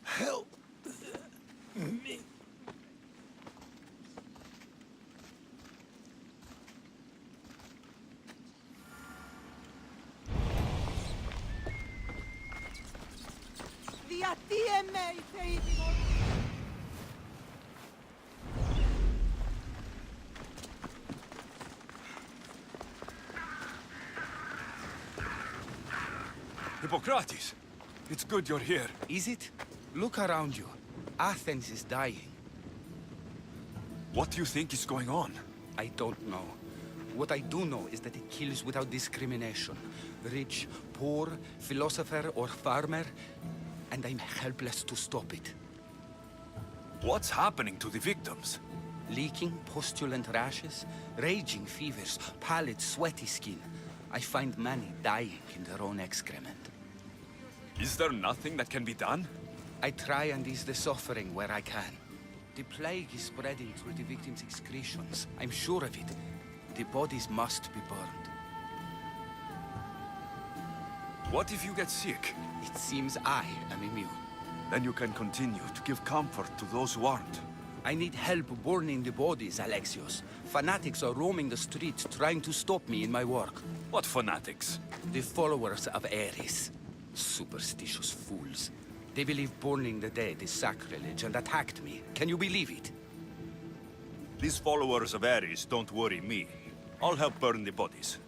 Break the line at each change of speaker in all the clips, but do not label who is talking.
Help me.
Hippocrates! It's good you're here.
Is it? Look around you. Athens is dying.
What do you think is going on?
I don't know. What I do know is that it kills without discrimination. Rich, poor, philosopher or farmer, and I'm helpless to stop it.
What's happening to the victims?
Leaking, postulant rashes, raging fevers, pallid, sweaty skin. I find many dying in their own excrement.
Is there nothing that can be done?
I try and ease the suffering where I can. The plague is spreading through the victims' excretions. I'm sure of it. The bodies must be burned.
What if you get sick?
It seems I am immune.
Then you can continue to give comfort to those who aren't.
I need help burning the bodies, Alexios. Fanatics are roaming the streets trying to stop me in my work.
What fanatics?
The followers of Ares. Superstitious fools. They believe burning the dead is sacrilege and attacked me. Can you believe it?
These followers of Ares don't worry me. I'll help burn the bodies.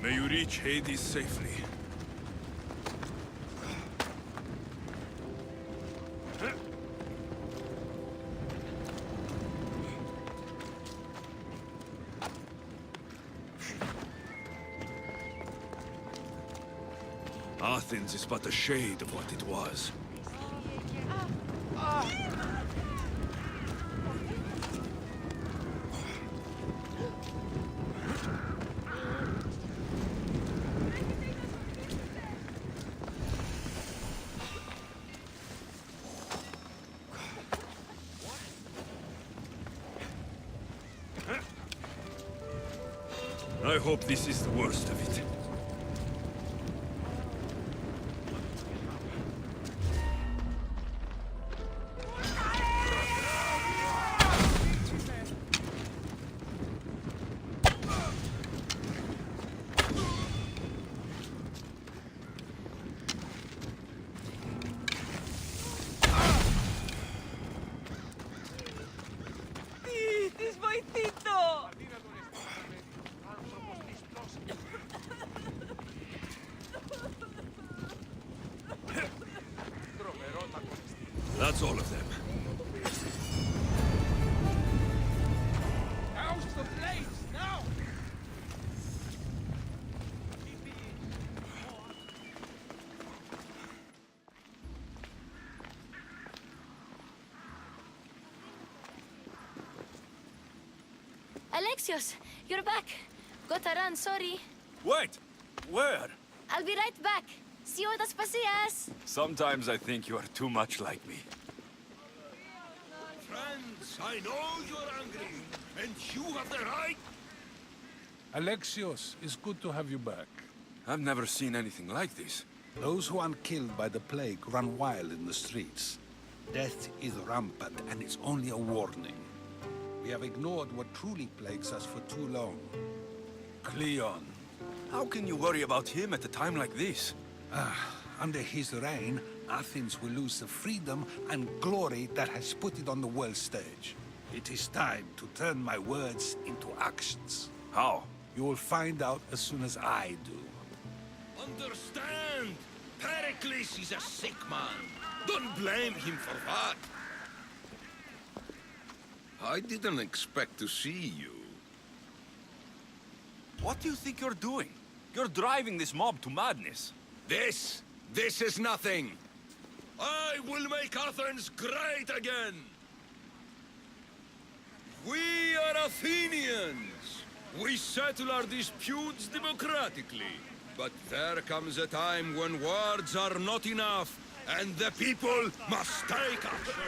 May you reach Hades safely. Athens is but a shade of what it was. I hope this is the worst of it. That's all of them.
How's the blades now?
Alexios, you're back. Gotta run, sorry.
Wait! Where?
I'll be right back. See you at Aspasias.
Sometimes I think you are too much like me.
Friends, I know you're angry, and you have the right.
Alexios, it's good to have you back.
I've never seen anything like this.
Those who aren't killed by the plague run wild in the streets. Death is rampant, and it's only a warning. We have ignored what truly plagues us for too long. Cleon.
How can you worry about him at a time like this?
Under his reign, Athens will lose the freedom and glory that has put it on the world stage. It is time to turn my words into actions.
How?
You will find out as soon as I do.
Understand! Pericles is a sick man. Don't blame him for that. I didn't expect to see you.
What do you think you're doing? You're driving this mob to madness.
This is nothing. I will make Athens great again! We are Athenians! We settle our disputes democratically. But there comes a time when words are not enough, and the people must take action.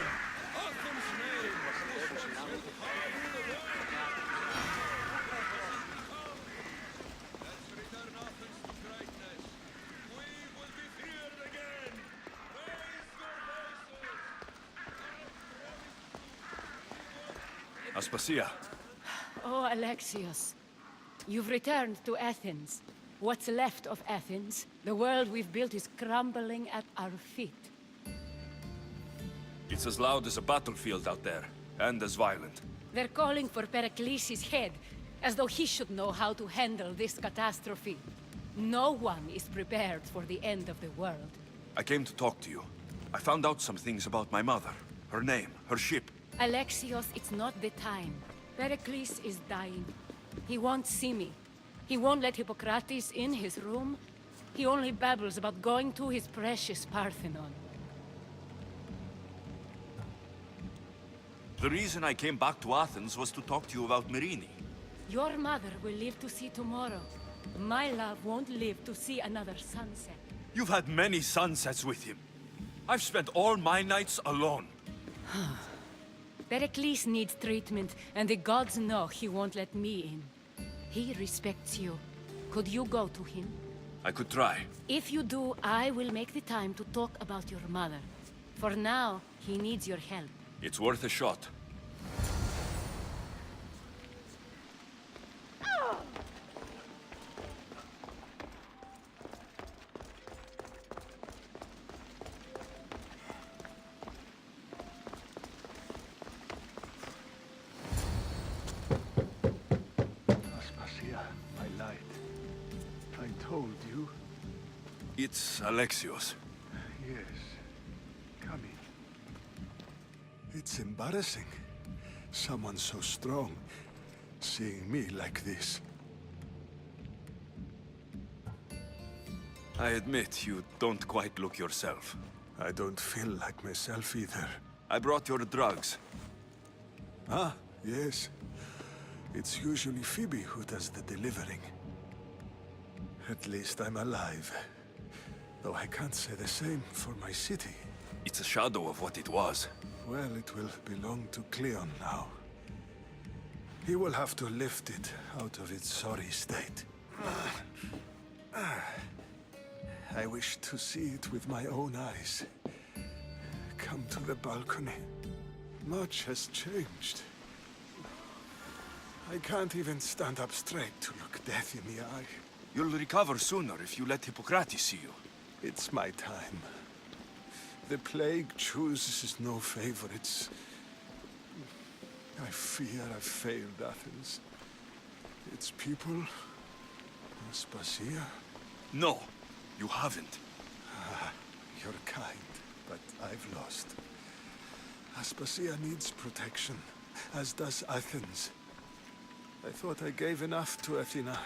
Athens' name must be held high in the world. Let's return Athens to greatness. We will be feared again. Raise your voices.
Aspasia,
Oh, Alexios. You've returned to Athens. What's left of Athens, the world we've built is crumbling at our feet.
it's as loud as a battlefield out there, and as violent.
They're calling for Pericles' head, as though he should know how to handle this catastrophe. No one is prepared for the end of the world.
I came to talk to you. I found out some things about my mother. Her name, her ship.
Alexios, it's not the time. Pericles is dying. He won't see me. He won't let Hippocrates in his room. He only babbles about going to his precious Parthenon.
The reason I came back to Athens was to talk to you about Myrine.
Your mother will live to see tomorrow. My love won't live to see another sunset.
You've had many sunsets with him. I've spent all my nights alone.
Pericles needs treatment, and the gods know he won't let me in. He respects you. Could you go to him?
I could try.
If you do, I will make the time to talk about your mother. For now, he needs your help.
It's worth a shot.
Aspasia, I lied. I told you.
It's Alexios.
Yes. Come in. It's embarrassing. Someone so strong, seeing me like this.
I admit you don't quite look yourself.
I don't feel like myself either.
I brought your drugs.
Ah, yes. It's usually Phoebe who does the delivering. At least I'm alive. Though I can't say the same for my city.
It's a shadow of what it was.
Well, it will belong to Cleon now. He will have to lift it out of its sorry state. I wish to see it with my own eyes. Come to the balcony. Much has changed. I can't even stand up straight to look death in the eye.
You'll recover sooner if you let Hippocrates see you.
It's my time. The plague chooses no favorites. I fear I've failed Athens. Its people, Aspasia.
No, you haven't.
You're kind, but I've lost. Aspasia needs protection, as does Athens. I thought I gave enough to Athena,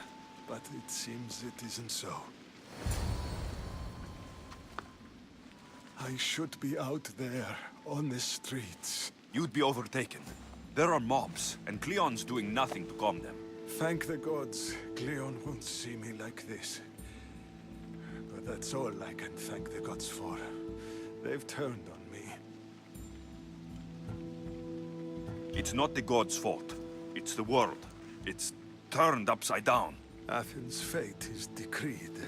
but it seems it isn't so. I should be out there, on the streets.
You'd be overtaken. There are mobs, and Cleon's doing nothing to calm them.
Thank the gods, Cleon won't see me like this. But that's all I can thank the gods for. They've turned on me.
It's not the gods' fault. It's the world. It's turned upside down.
Athens' fate is decreed.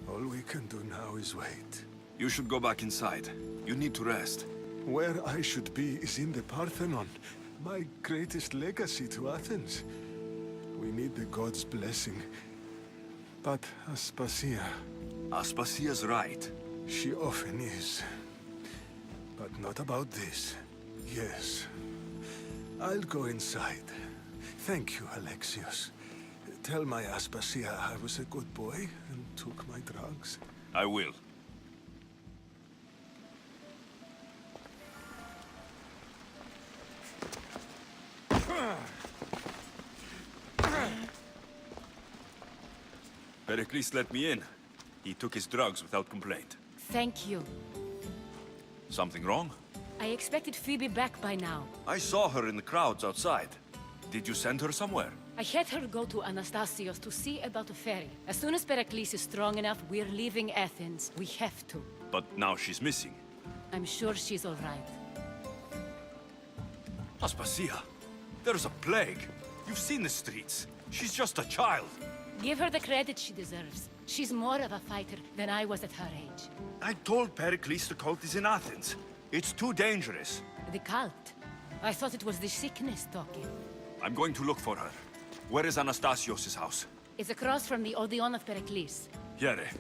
All we can do now is wait.
You should go back inside. You need to rest.
Where I should be is in the Parthenon, my greatest legacy to Athens. We need the gods' blessing. But Aspasia,
Aspasia's right.
she often is. But not about this. Yes. I'll go inside. Thank you, Alexios. Tell my Aspasia I was a good boy and took my drugs.
I will. Pericles let me in. He took his drugs without complaint.
Thank you.
Something wrong?
I expected Phoebe back by now.
I saw her in the crowds outside. Did you send her somewhere?
I had her go to Anastasios to see about a ferry. As soon as Pericles is strong enough, we're leaving Athens. We have to.
But now she's missing.
I'm sure she's all right.
Aspasia, there's a plague. You've seen the streets. She's just a child.
Give her the credit she deserves. She's more of a fighter than I was at her age.
I told Pericles the cult is in Athens. It's too dangerous.
The cult? I thought it was the sickness talking.
I'm going to look for her. Where is Anastasios' house?
It's across from the Odeon of Pericles.
Here.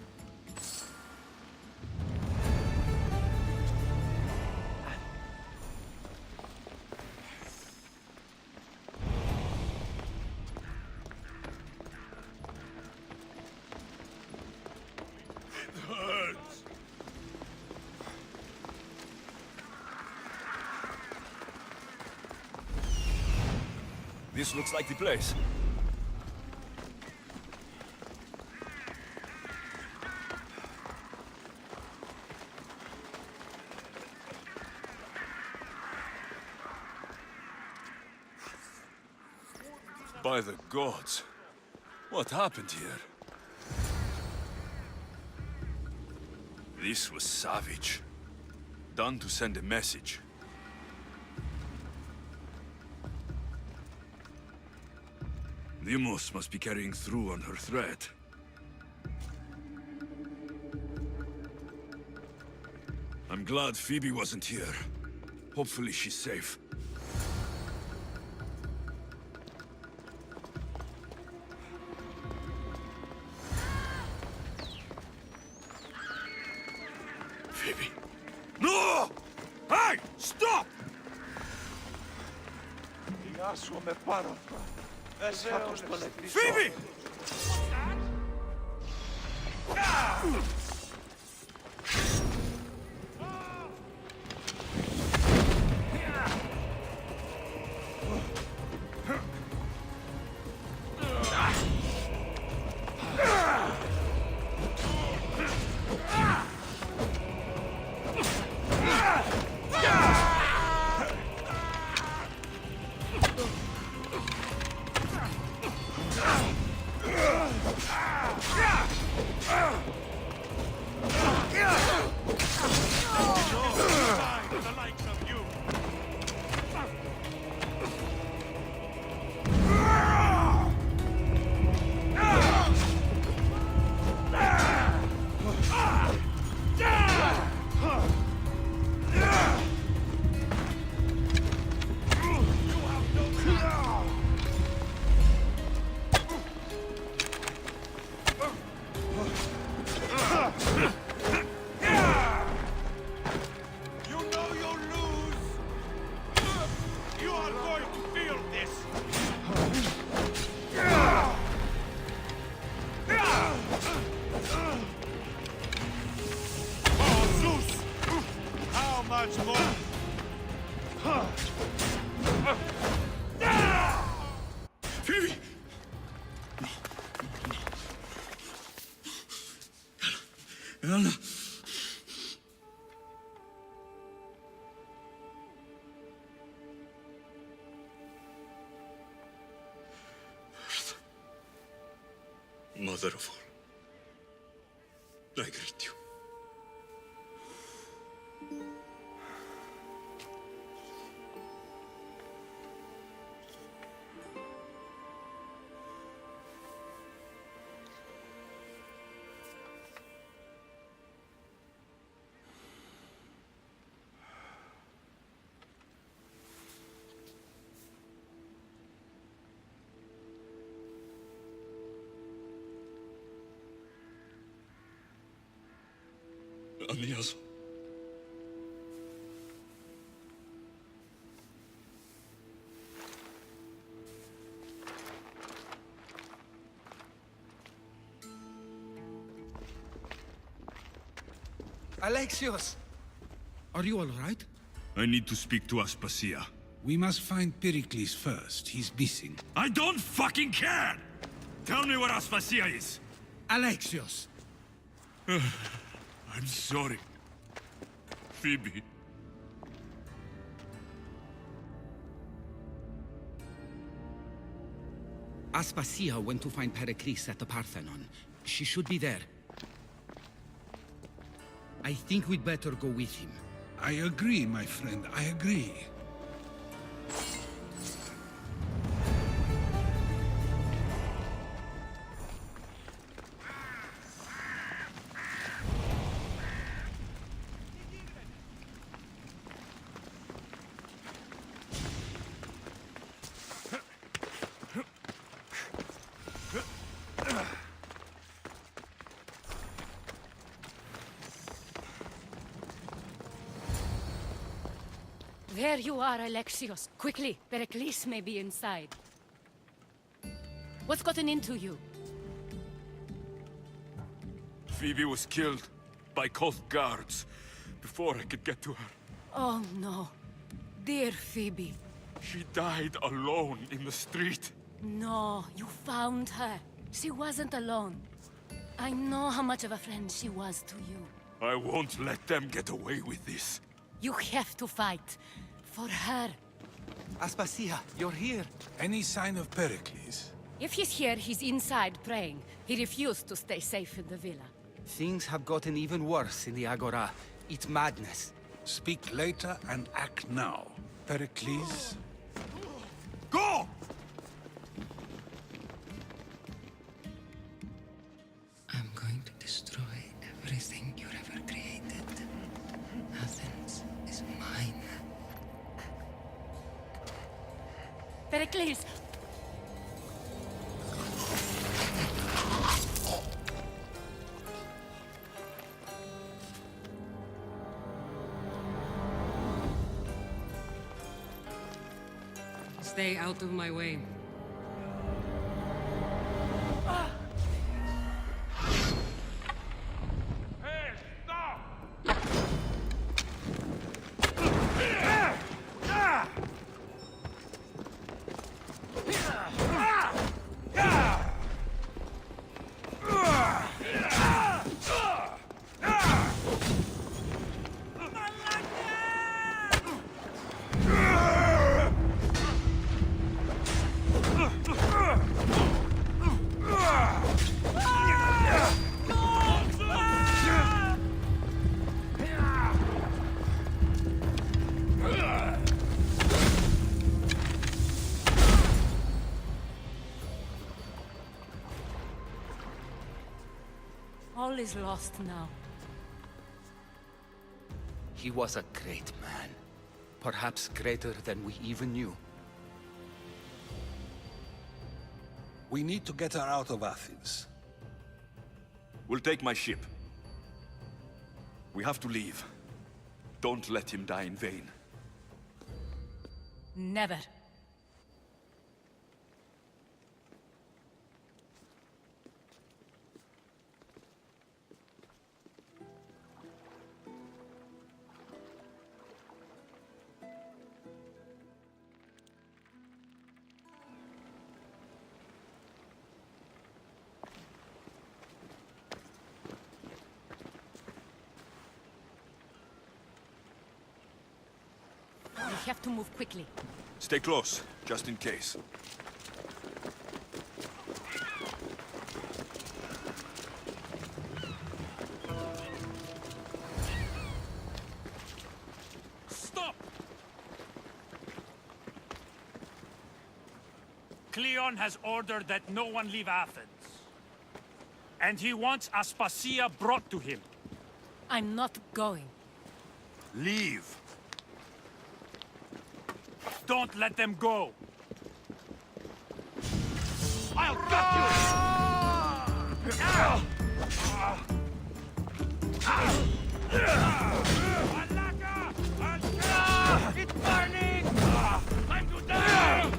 This looks like the place. By the gods, what happened here? This was savage. Done to send a message. Demos must be carrying through on her threat. I'm glad Phoebe wasn't here. Hopefully she's safe. Phoebe. No! Hey! Stop! Phoebe! Phoebe! Anna! Mother of all, I greet you. Anias.
Alexios! Are you all right?
I need to speak to Aspasia.
We must find Pericles first. He's missing.
I don't fucking care! Tell me where Aspasia is!
Alexios!
I'm sorry. Phoebe,
Aspasia went to find Pericles at the Parthenon. She should be there. I think we'd better go with him.
I agree, my friend, I agree.
There you are, Alexios. Quickly, Pericles may be inside. What's gotten into you?
Phoebe was killed by cult guards before I could get to her.
Oh no. Dear Phoebe.
She died alone in the street.
No, you found her. She wasn't alone. I know how much of a friend she was to you.
I won't let them get away with this.
You have to fight. For her.
Aspasia, you're here.
Any sign of Pericles?
If he's here, he's inside praying. He refused to stay safe in the villa.
Things have gotten even worse in the Agora. It's madness.
Speak later and act now. Pericles?
Go!
I'm going to destroy everything you've ever created. Athens is mine.
Pericles!
Stay out of my way.
All is lost now.
He was a great man. Perhaps greater than we even knew.
We need to get her out of Athens.
We'll take my ship. We have to leave. Don't let him die in vain.
Never. We have to move quickly.
Stay close, just in case.
Stop! Cleon has ordered that no one leave Athens. And he wants Aspasia brought to him.
I'm not going.
Leave!
Don't let them go! I'll gut you! It's burning! Time to die!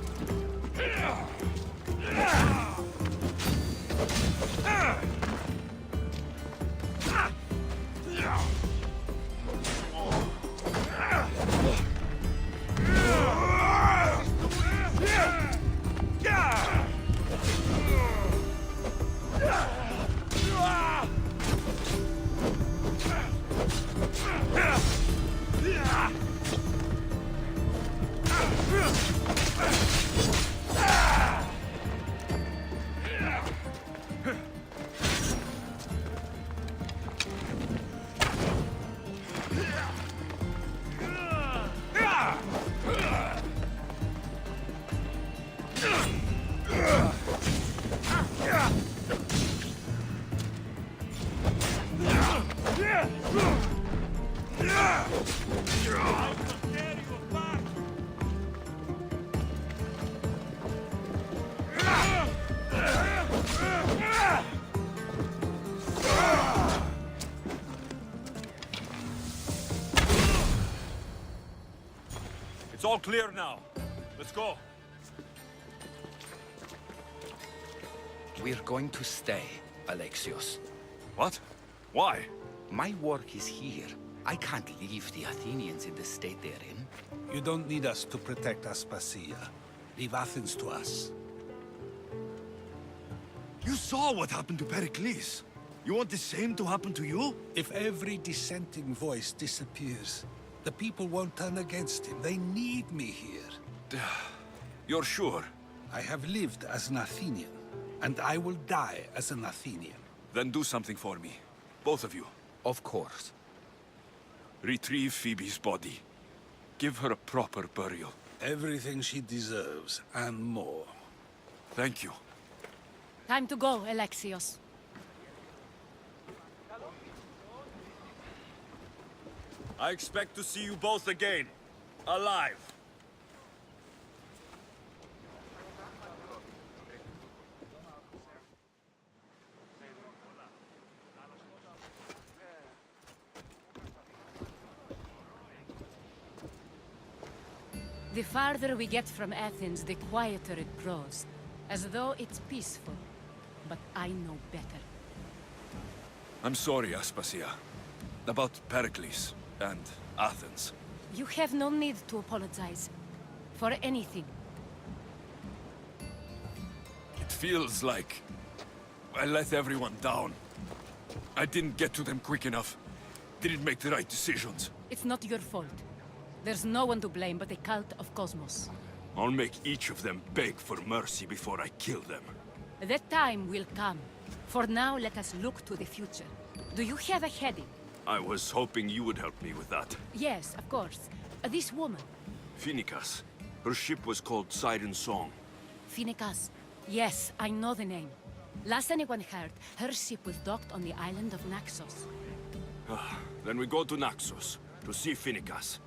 all clear now. Let's go.
We're going to stay, Alexios.
What? Why?
My work is here. I can't leave the Athenians in the state they're in.
You don't need us to protect Aspasia. Leave Athens to us.
You saw what happened to Pericles. You want the same to happen to you?
If every dissenting voice disappears, the people won't turn against him. They need me here.
You're sure?
I have lived as an Athenian, and I will die as an Athenian.
Then do something for me. Both of you.
Of course.
Retrieve Phoebe's body. Give her a proper burial.
Everything she deserves, and more.
Thank you.
Time to go, Alexios.
I expect to see you both again. Alive.
The farther we get from Athens, the quieter it grows. As though it's peaceful. But I know better.
I'm sorry, Aspasia. About Pericles and Athens.
You have no need to apologize. For anything.
It feels like I let everyone down. I didn't get to them quick enough. Didn't make the right decisions.
It's not your fault. There's no one to blame but the cult of Cosmos.
I'll make each of them beg for mercy before I kill them.
That time will come. For now, let us look to the future. Do you have a heading?
I was hoping you would help me with that.
Yes, of course. This woman.
Phoenicas. Her ship was called Siren Song.
Phoenicas. Yes, I know the name. Last anyone heard, her ship was docked on the island of Naxos.
Then we go to Naxos to see Phoenicas.